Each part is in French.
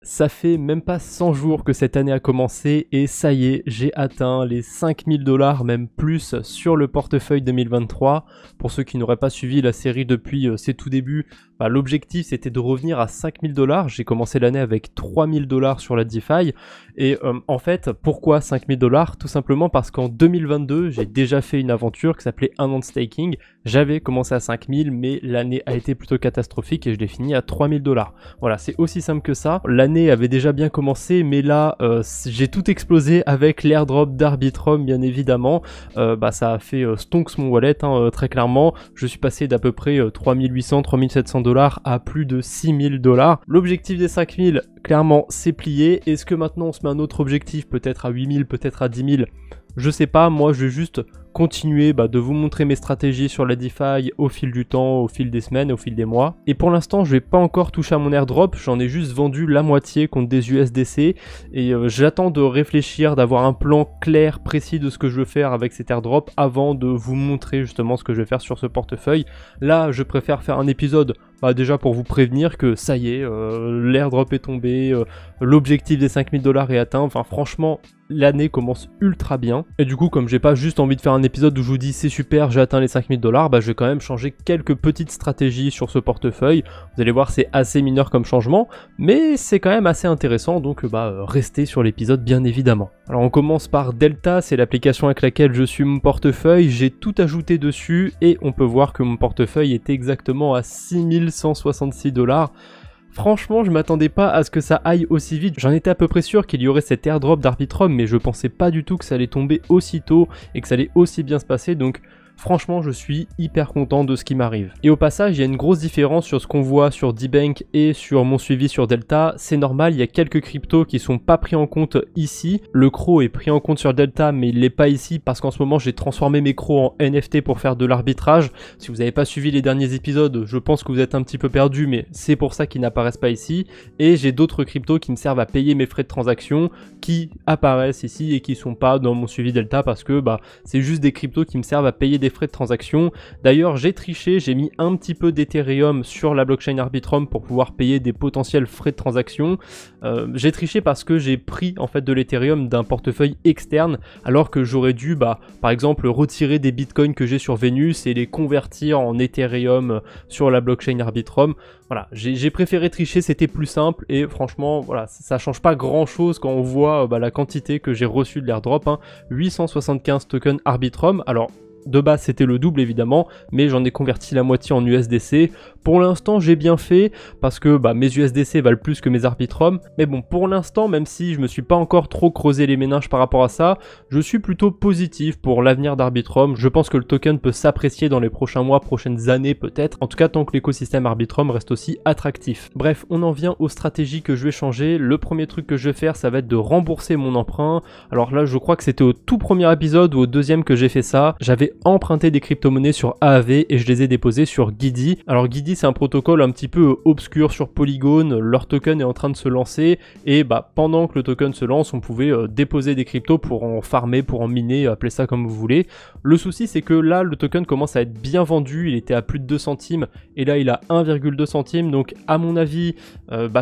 Ça fait même pas 100 jours que cette année a commencé et ça y est, j'ai atteint les 5000 $, même plus, sur le portefeuille 2023. Pour ceux qui n'auraient pas suivi la série depuis ses tout débuts, l'objectif c'était de revenir à 5000 $. J'ai commencé l'année avec 3000 $ sur la DeFi et en fait, pourquoi 5000 $? Tout simplement parce qu'en 2022, j'ai déjà fait une aventure qui s'appelait 1 an de staking. J'avais commencé à 5000 mais l'année a été plutôt catastrophique et je l'ai fini à 3000 $. Voilà, c'est aussi simple que ça. L'année avait déjà bien commencé, mais là j'ai tout explosé avec l'airdrop d'Arbitrum, bien évidemment. Ça a fait stonks mon wallet, très clairement. Je suis passé d'à peu près 3800-3700 $ à plus de 6000 $. L'objectif des 5000, clairement, c'est plié. Est-ce que maintenant on se met un autre objectif, peut-être à 8000, peut-être à 10 000? Je sais pas, moi je vais juste continuer de vous montrer mes stratégies sur la DeFi au fil du temps, au fil des semaines, au fil des mois. Et pour l'instant, je vais pas encore toucher à mon airdrop, j'en ai juste vendu la moitié contre des USDC et j'attends de réfléchir, d'avoir un plan clair, précis de ce que je veux faire avec cet airdrop avant de vous montrer justement ce que je vais faire sur ce portefeuille. Là, je préfère faire un épisode déjà pour vous prévenir que ça y est, l'airdrop est tombé, l'objectif des 5000 $ est atteint. Enfin franchement, l'année commence ultra bien. Et du coup, comme j'ai pas juste envie de faire un épisode où je vous dis c'est super, j'ai atteint les 5000 $, je vais quand même changer quelques petites stratégies sur ce portefeuille. Vous allez voir, c'est assez mineur comme changement, mais c'est quand même assez intéressant, donc restez sur l'épisode bien évidemment. Alors on commence par Delta, c'est l'application avec laquelle je suis mon portefeuille. J'ai tout ajouté dessus et on peut voir que mon portefeuille était exactement à 6166 $. Franchement, je m'attendais pas à ce que ça aille aussi vite. J'en étais à peu près sûr qu'il y aurait cet airdrop d'Arbitrum, mais je pensais pas du tout que ça allait tomber aussitôt et que ça allait aussi bien se passer, donc franchement, je suis hyper content de ce qui m'arrive. Et au passage, il y a une grosse différence sur ce qu'on voit sur D-Bank et sur mon suivi sur Delta. C'est normal, il y a quelques cryptos qui sont pas pris en compte ici. Le CRO est pris en compte sur Delta, mais il l'est pas ici parce qu'en ce moment, j'ai transformé mes CRO en NFT pour faire de l'arbitrage. Si vous n'avez pas suivi les derniers épisodes, je pense que vous êtes un petit peu perdu, mais c'est pour ça qu'ils n'apparaissent pas ici. Et j'ai d'autres cryptos qui me servent à payer mes frais de transaction qui apparaissent ici et qui sont pas dans mon suivi Delta parce que c'est juste des cryptos qui me servent à payer des frais de transaction. D'ailleurs, j'ai triché, j'ai mis un petit peu d'Ethereum sur la blockchain Arbitrum pour pouvoir payer des potentiels frais de transaction. J'ai triché parce que j'ai pris en fait de l'Ethereum d'un portefeuille externe alors que j'aurais dû par exemple retirer des bitcoins que j'ai sur Venus et les convertir en Ethereum sur la blockchain Arbitrum. Voilà, j'ai préféré tricher, c'était plus simple et franchement voilà, ça change pas grand chose quand on voit la quantité que j'ai reçue de l'airdrop, 875 tokens Arbitrum. Alors de base c'était le double évidemment, mais j'en ai converti la moitié en USDC. Pour l'instant j'ai bien fait parce que mes USDC valent plus que mes Arbitrum. Mais bon, pour l'instant, même si je me suis pas encore trop creusé les méninges par rapport à ça, je suis plutôt positif pour l'avenir d'Arbitrum. Je pense que le token peut s'apprécier dans les prochains mois, prochaines années peut-être. En tout cas tant que l'écosystème Arbitrum reste aussi attractif. Bref, on en vient aux stratégies que je vais changer. Le premier truc que je vais faire, ça va être de rembourser mon emprunt. Alors là je crois que c'était au tout premier épisode ou au deuxième que j'ai fait ça. J'avais emprunté des crypto-monnaies sur Aave et je les ai déposées sur Guidi. Alors Guidi c'est un protocole un petit peu obscur sur Polygon, leur token est en train de se lancer et pendant que le token se lance on pouvait déposer des cryptos pour en farmer, pour en miner, appelez ça comme vous voulez. Le souci c'est que là le token commence à être bien vendu, il était à plus de 2 centimes et là il a 1,2 centimes, donc à mon avis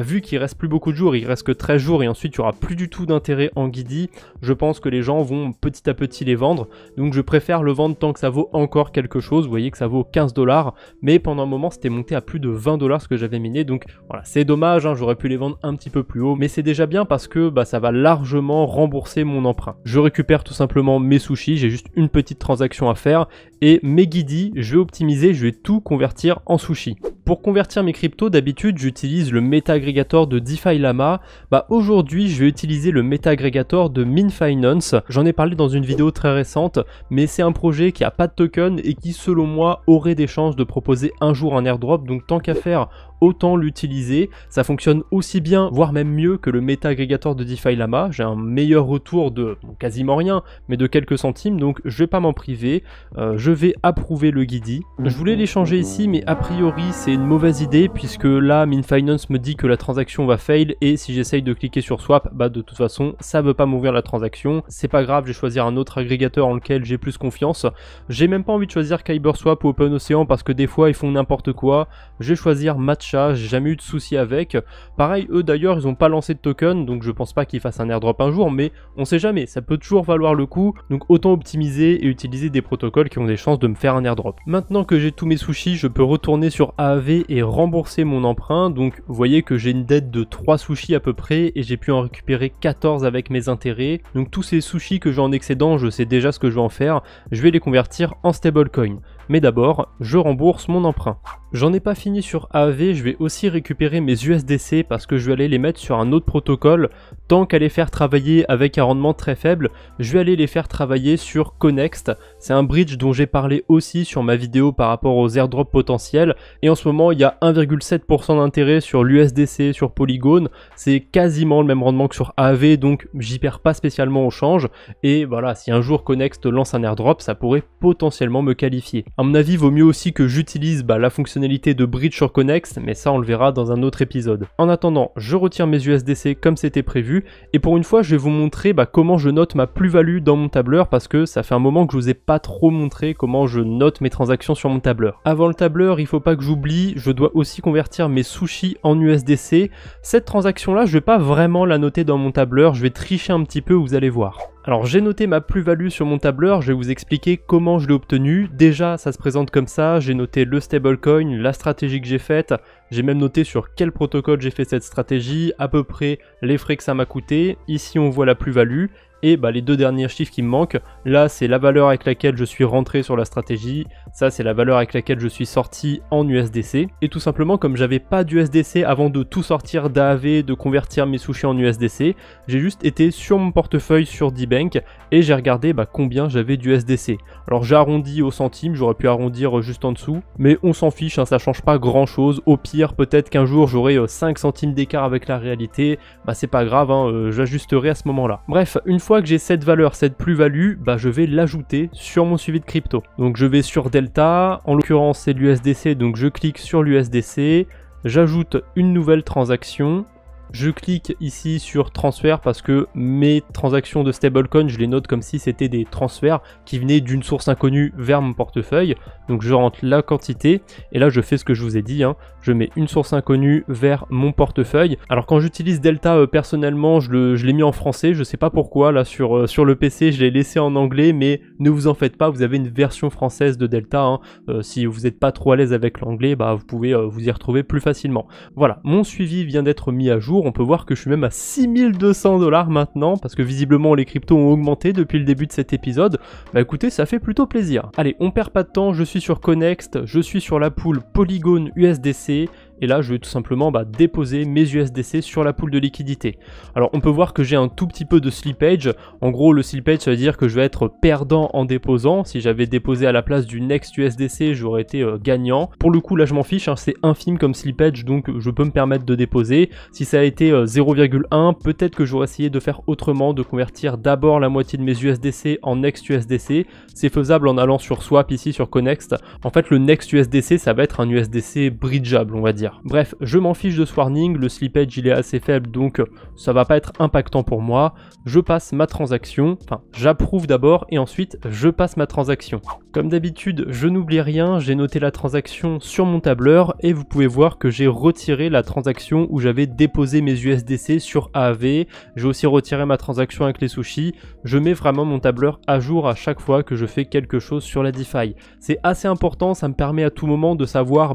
vu qu'il reste plus beaucoup de jours, il reste que 13 jours et ensuite il n'y aura plus du tout d'intérêt en Guidi, je pense que les gens vont petit à petit les vendre, donc je préfère le vendre tant que ça vaut encore quelque chose. Vous voyez que ça vaut 15 $, mais pendant un moment c'était monté à plus de 20 $ ce que j'avais miné, donc voilà, c'est dommage, j'aurais pu les vendre un petit peu plus haut, mais c'est déjà bien parce que ça va largement rembourser mon emprunt. Je récupère tout simplement mes sushis, j'ai juste une petite transaction à faire, et mes Guidi, je vais optimiser, je vais tout convertir en sushi. Pour convertir mes cryptos, d'habitude j'utilise le MetaAggregator de DeFi Llama. Aujourd'hui je vais utiliser le MetaAggregator de MinFinance. J'en ai parlé dans une vidéo très récente, mais c'est un projet qui a pas de token et qui selon moi aurait des chances de proposer un jour un airdrop, donc tant qu'à faire autant l'utiliser. Ça fonctionne aussi bien, voire même mieux que le MetaAggregator de DeFi Llama. J'ai un meilleur retour de quasiment rien, mais de quelques centimes, donc je vais pas m'en priver. Je vais approuver le Guidi. Je voulais l'échanger ici, mais a priori c'est une mauvaise idée puisque là MinFinance me dit que la transaction va fail et si j'essaye de cliquer sur swap, de toute façon ça veut pas m'ouvrir la transaction. C'est pas grave, je vais choisir un autre agrégateur en lequel j'ai plus confiance. J'ai même pas envie de choisir KyberSwap ou OpenOcean parce que des fois ils font n'importe quoi. Je vais choisir Match d'achat, j'ai jamais eu de soucis avec. Pareil, eux d'ailleurs, ils ont pas lancé de token, donc je pense pas qu'ils fassent un airdrop un jour, mais on sait jamais, ça peut toujours valoir le coup, donc autant optimiser et utiliser des protocoles qui ont des chances de me faire un airdrop. Maintenant que j'ai tous mes sushis, je peux retourner sur AAV et rembourser mon emprunt, donc vous voyez que j'ai une dette de 3 sushis à peu près, et j'ai pu en récupérer 14 avec mes intérêts, donc tous ces sushis que j'ai en excédent, je sais déjà ce que je vais en faire, je vais les convertir en stablecoin. Mais d'abord, je rembourse mon emprunt. J'en ai pas fini sur AAV, je vais aussi récupérer mes USDC parce que je vais aller les mettre sur un autre protocole. Tant qu'à les faire travailler avec un rendement très faible, je vais aller les faire travailler sur Connext. C'est un bridge dont j'ai parlé aussi sur ma vidéo par rapport aux airdrops potentiels. Et en ce moment, il y a 1,7% d'intérêt sur l'USDC, sur Polygon. C'est quasiment le même rendement que sur AAV, donc j'y perds pas spécialement au change. Et voilà, si un jour Connext lance un airdrop, ça pourrait potentiellement me qualifier. À mon avis, vaut mieux aussi que j'utilise la fonctionnalité de bridge sur Connext, mais ça on le verra dans un autre épisode. En attendant, je retire mes USDC comme c'était prévu, et pour une fois je vais vous montrer comment je note ma plus-value dans mon tableur, parce que ça fait un moment que je vous ai pas trop montré comment je note mes transactions sur mon tableur. Avant le tableur, il faut pas que j'oublie, je dois aussi convertir mes sushis en USDC. Cette transaction là, je vais pas vraiment la noter dans mon tableur, je vais tricher un petit peu, vous allez voir. Alors j'ai noté ma plus-value sur mon tableur, je vais vous expliquer comment je l'ai obtenue. Déjà ça se présente comme ça, j'ai noté le stablecoin, la stratégie que j'ai faite, j'ai même noté sur quel protocole j'ai fait cette stratégie, à peu près les frais que ça m'a coûté. Ici on voit la plus-value. Et les deux derniers chiffres qui me manquent, là c'est la valeur avec laquelle je suis rentré sur la stratégie, ça c'est la valeur avec laquelle je suis sorti en USDC. Et tout simplement comme j'avais pas d'USDC avant de tout sortir d'AAV, de convertir mes sushis en USDC, j'ai juste été sur mon portefeuille sur D-Bank et j'ai regardé combien j'avais d'USDC. Alors j'ai arrondi au centime, j'aurais pu arrondir juste en dessous, mais on s'en fiche, ça change pas grand chose. Au pire peut-être qu'un jour j'aurai 5 centimes d'écart avec la réalité, c'est pas grave, j'ajusterai à ce moment-là. Bref, une fois que j'ai cette valeur, cette plus-value, je vais l'ajouter sur mon suivi de crypto. Donc je vais sur Delta, en l'occurrence c'est l'USDC, donc je clique sur l'USDC, j'ajoute une nouvelle transaction. Je clique ici sur transfert parce que mes transactions de stablecoin, je les note comme si c'était des transferts qui venaient d'une source inconnue vers mon portefeuille. Donc je rentre la quantité et là je fais ce que je vous ai dit, je mets une source inconnue vers mon portefeuille. Alors quand j'utilise Delta personnellement, je l'ai mis en français, je sais pas pourquoi, là sur le PC je l'ai laissé en anglais, mais ne vous en faites pas, vous avez une version française de Delta, si vous n'êtes pas trop à l'aise avec l'anglais, vous pouvez vous y retrouver plus facilement. Voilà, mon suivi vient d'être mis à jour. On peut voir que je suis même à 6200 $ maintenant, parce que visiblement les cryptos ont augmenté depuis le début de cet épisode. Écoutez, ça fait plutôt plaisir. Allez, on perd pas de temps, je suis sur Connext, je suis sur la pool Polygon USDC, et là je vais tout simplement déposer mes USDC sur la pool de liquidité. Alors on peut voir que j'ai un tout petit peu de slippage. En gros le slippage ça veut dire que je vais être perdant en déposant. Si j'avais déposé à la place du Next USDC, j'aurais été gagnant. Pour le coup là je m'en fiche, c'est infime comme slippage, donc je peux me permettre de déposer. Si ça a été 0,1, peut-être que j'aurais essayé de faire autrement, de convertir d'abord la moitié de mes USDC en Next USDC. C'est faisable en allant sur Swap ici sur Connext. En fait le Next USDC ça va être un USDC bridgeable on va dire. Bref, je m'en fiche de ce warning, le slippage il est assez faible donc ça va pas être impactant pour moi. Je passe ma transaction, enfin j'approuve d'abord et ensuite je passe ma transaction. Comme d'habitude, je n'oublie rien, j'ai noté la transaction sur mon tableur et vous pouvez voir que j'ai retiré la transaction où j'avais déposé mes USDC sur AAV. J'ai aussi retiré ma transaction avec les sushis. Je mets vraiment mon tableur à jour à chaque fois que je fais quelque chose sur la DeFi. C'est assez important, ça me permet à tout moment de savoir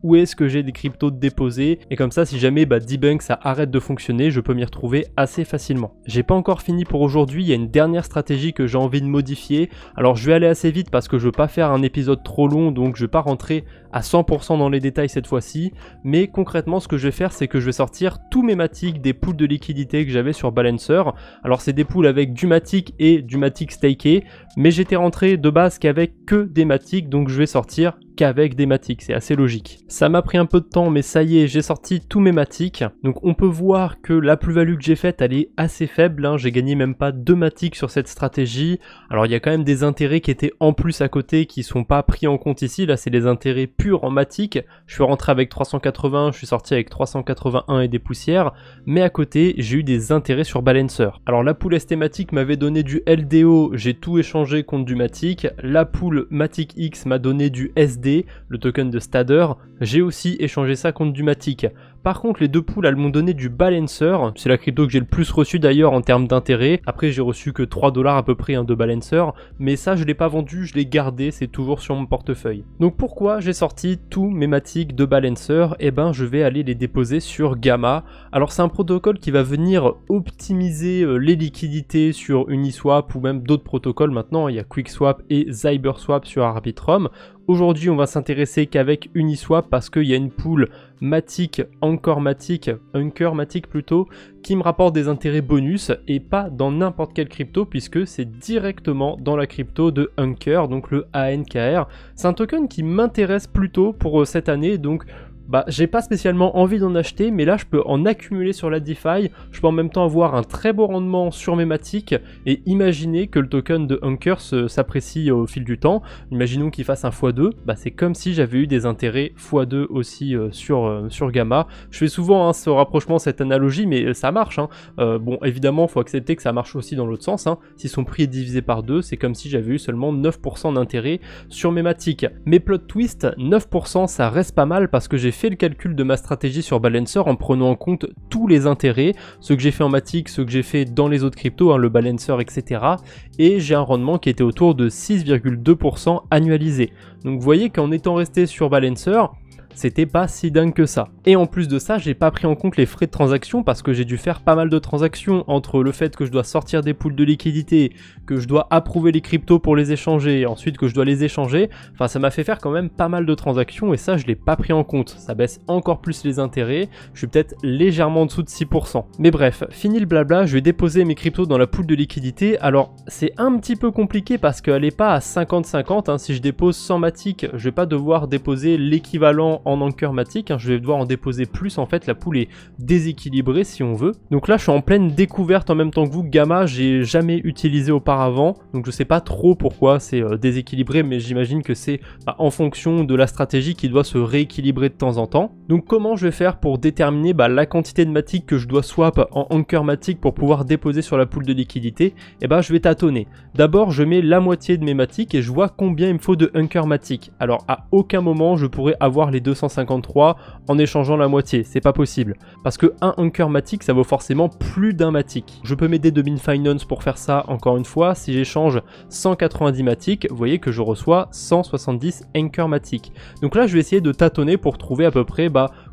où est-ce que j'ai des cryptos de déposer et comme ça si jamais D-Bank ça arrête de fonctionner, je peux m'y retrouver assez facilement. J'ai pas encore fini pour aujourd'hui, il y a une dernière stratégie que j'ai envie de modifier. Alors je vais aller assez vite parce que je veux pas faire un épisode trop long, donc je vais pas rentrer à 100% dans les détails cette fois-ci, mais concrètement ce que je vais faire c'est que je vais sortir tous mes Matic des pools de liquidité que j'avais sur Balancer. Alors c'est des pools avec du Matic et du Matic staké, mais j'étais rentré de base qu'avec que des Matic, donc je vais sortir qu'avec des Matic, c'est assez logique. Ça m'a pris un peu de temps mais ça y est, j'ai sorti tous mes Matic. Donc on peut voir que la plus-value que j'ai faite elle est assez faible, j'ai gagné même pas 2 Matic sur cette stratégie. Alors il y a quand même des intérêts qui étaient en plus à côté qui sont pas pris en compte ici, là c'est les intérêts pur en matic, je suis rentré avec 380, je suis sorti avec 381 et des poussières, mais à côté j'ai eu des intérêts sur balancer. Alors la pool ST m'avait donné du LDO, j'ai tout échangé contre du matic, la pool matic X m'a donné du SD, le token de Stader, j'ai aussi échangé ça contre du matic. Par contre les deux pools elles m'ont donné du balancer, c'est la crypto que j'ai le plus reçu d'ailleurs en termes d'intérêt, après j'ai reçu que 3 $ à peu près de balancer, mais ça je l'ai pas vendu, je l'ai gardé, c'est toujours sur mon portefeuille. Donc pourquoi j'ai sorti tous mes matiques de balancer? Eh ben je vais aller les déposer sur Gamma. Alors c'est un protocole qui va venir optimiser les liquidités sur Uniswap ou même d'autres protocoles maintenant, il y a QuickSwap et ZyberSwap sur Arbitrum. Aujourd'hui on va s'intéresser qu'avec Uniswap parce qu'il y a une pool Matic, Anchor Matic plutôt, qui me rapporte des intérêts bonus et pas dans n'importe quelle crypto puisque c'est directement dans la crypto de Anchor, donc le ANKR. C'est un token qui m'intéresse plutôt pour cette année, donc j'ai pas spécialement envie d'en acheter, mais là je peux en accumuler sur la DeFi, je peux en même temps avoir un très beau rendement sur mes matiques et imaginer que le token de Anchor s'apprécie au fil du temps. Imaginons qu'il fasse un x2, c'est comme si j'avais eu des intérêts x2 aussi sur Gamma. Je fais souvent ce rapprochement, cette analogie, mais ça marche. Bon, évidemment, il faut accepter que ça marche aussi dans l'autre sens. Si son prix est divisé par 2, c'est comme si j'avais eu seulement 9% d'intérêt sur mes matiques. Mais plot twist, 9% ça reste pas mal parce que j'ai fait le calcul de ma stratégie sur Balancer en prenant en compte tous les intérêts, ceux que j'ai fait en matic, ceux que j'ai fait dans les autres cryptos, le Balancer, etc. Et j'ai un rendement qui était autour de 6,2% annualisé. Donc vous voyez qu'en étant resté sur Balancer, c'était pas si dingue que ça. Et en plus de ça, j'ai pas pris en compte les frais de transaction parce que j'ai dû faire pas mal de transactions entre le fait que je dois sortir des pools de liquidité, que je dois approuver les cryptos pour les échanger, ensuite que je dois les échanger. Enfin, ça m'a fait faire quand même pas mal de transactions et ça, je l'ai pas pris en compte. Ça baisse encore plus les intérêts. Je suis peut-être légèrement en dessous de 6%. Mais bref, fini le blabla, je vais déposer mes cryptos dans la pool de liquidité. Alors, c'est un petit peu compliqué parce qu'elle est pas à 50-50. Si je dépose 100 matic, je vais pas devoir déposer l'équivalent en Anchor matic, je vais devoir en déposer plus, en fait la pool est déséquilibrée si on veut. Donc là je suis en pleine découverte en même temps que vous. Gamma j'ai jamais utilisé auparavant, donc je sais pas trop pourquoi c'est déséquilibré, mais j'imagine que c'est en fonction de la stratégie qui doit se rééquilibrer de temps en temps. Donc comment je vais faire pour déterminer la quantité de matic que je dois swap en Anchor matic pour pouvoir déposer sur la pool de liquidité? Je vais tâtonner. D'abord je mets la moitié de mes matic et je vois combien il me faut de Anchor matic. Alors à aucun moment je pourrais avoir les 253 en échangeant la moitié, c'est pas possible. Parce que un Anchor matic ça vaut forcément plus d'un matic. Je peux m'aider de Binfinance pour faire ça encore une fois. Si j'échange 190 matic, vous voyez que je reçois 170 Anchor matic. Donc là je vais essayer de tâtonner pour trouver à peu près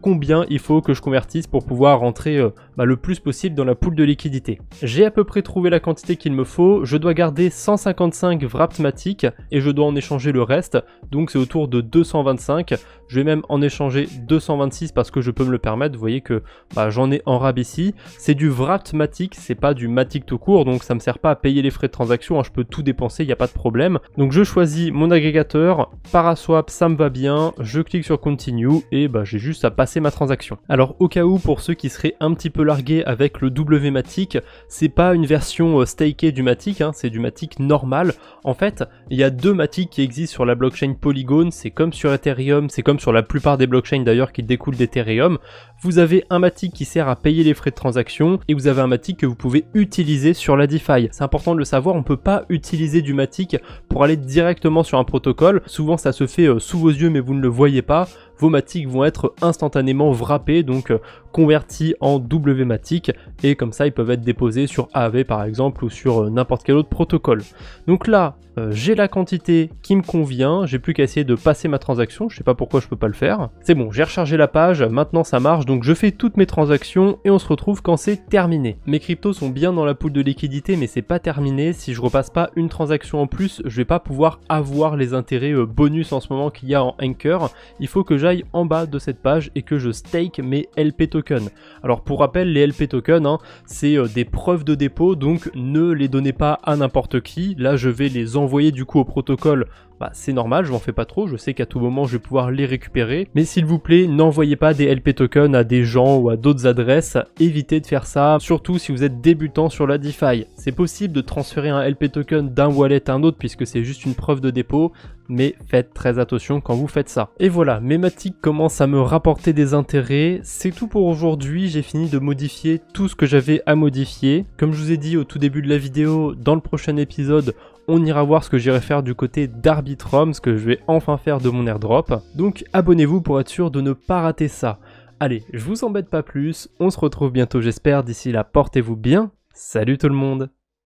combien il faut que je convertisse pour pouvoir rentrer le plus possible dans la pool de liquidité. J'ai à peu près trouvé la quantité qu'il me faut, je dois garder 155 wrapped matic et je dois en échanger le reste, donc c'est autour de 225. Je vais même en échanger 226 parce que je peux me le permettre, vous voyez que j'en ai en rab ici. C'est du wrapped matic, c'est pas du matic tout court, donc ça me sert pas à payer les frais de transaction, je peux tout dépenser, il n'y a pas de problème. Donc je choisis mon agrégateur, Paraswap ça me va bien, je clique sur Continue et j'ai juste à passer ma transaction. Alors au cas où pour ceux qui seraient un petit peu largués avec le WMatic, c'est pas une version stakée du Matic, c'est du Matic normal. En fait, il y a deux Matic qui existent sur la blockchain Polygon, c'est comme sur Ethereum, c'est comme sur la plupart des blockchains d'ailleurs qui découlent d'Ethereum. Vous avez un Matic qui sert à payer les frais de transaction et vous avez un Matic que vous pouvez utiliser sur la DeFi. C'est important de le savoir, on peut pas utiliser du Matic pour aller directement sur un protocole. Souvent ça se fait sous vos yeux mais vous ne le voyez pas. Vos Matic vont être instantanément wrappés, donc convertis en WMatic et comme ça ils peuvent être déposés sur Aave par exemple ou sur n'importe quel autre protocole. Donc là j'ai la quantité qui me convient, j'ai plus qu'à essayer de passer ma transaction, je sais pas pourquoi je peux pas le faire. C'est bon, j'ai rechargé la page, maintenant ça marche, donc je fais toutes mes transactions et on se retrouve quand c'est terminé. Mes cryptos sont bien dans la pool de liquidité mais c'est pas terminé, si je repasse pas une transaction en plus, je vais pas pouvoir avoir les intérêts bonus en ce moment qu'il y a en Anchor. Il faut que j'aille en bas de cette page et que je stake mes LP tokens. Alors pour rappel, les LP tokens, c'est des preuves de dépôt, donc ne les donnez pas à n'importe qui. Là je vais les envoyer du coup au protocole bah c'est normal, je m'en fais pas trop, je sais qu'à tout moment je vais pouvoir les récupérer, mais s'il vous plaît, n'envoyez pas des LP tokens à des gens ou à d'autres adresses, évitez de faire ça, surtout si vous êtes débutant sur la DeFi. C'est possible de transférer un LP token d'un wallet à un autre puisque c'est juste une preuve de dépôt, mais faites très attention quand vous faites ça. Et voilà, Mematic commence à me rapporter des intérêts, c'est tout pour aujourd'hui, j'ai fini de modifier tout ce que j'avais à modifier. Comme je vous ai dit au tout début de la vidéo, dans le prochain épisode, on ira voir ce que j'irai faire du côté d'Arbitrum, ce que je vais enfin faire de mon airdrop. Donc abonnez-vous pour être sûr de ne pas rater ça. Allez, je vous embête pas plus, on se retrouve bientôt j'espère, d'ici là portez-vous bien, salut tout le monde!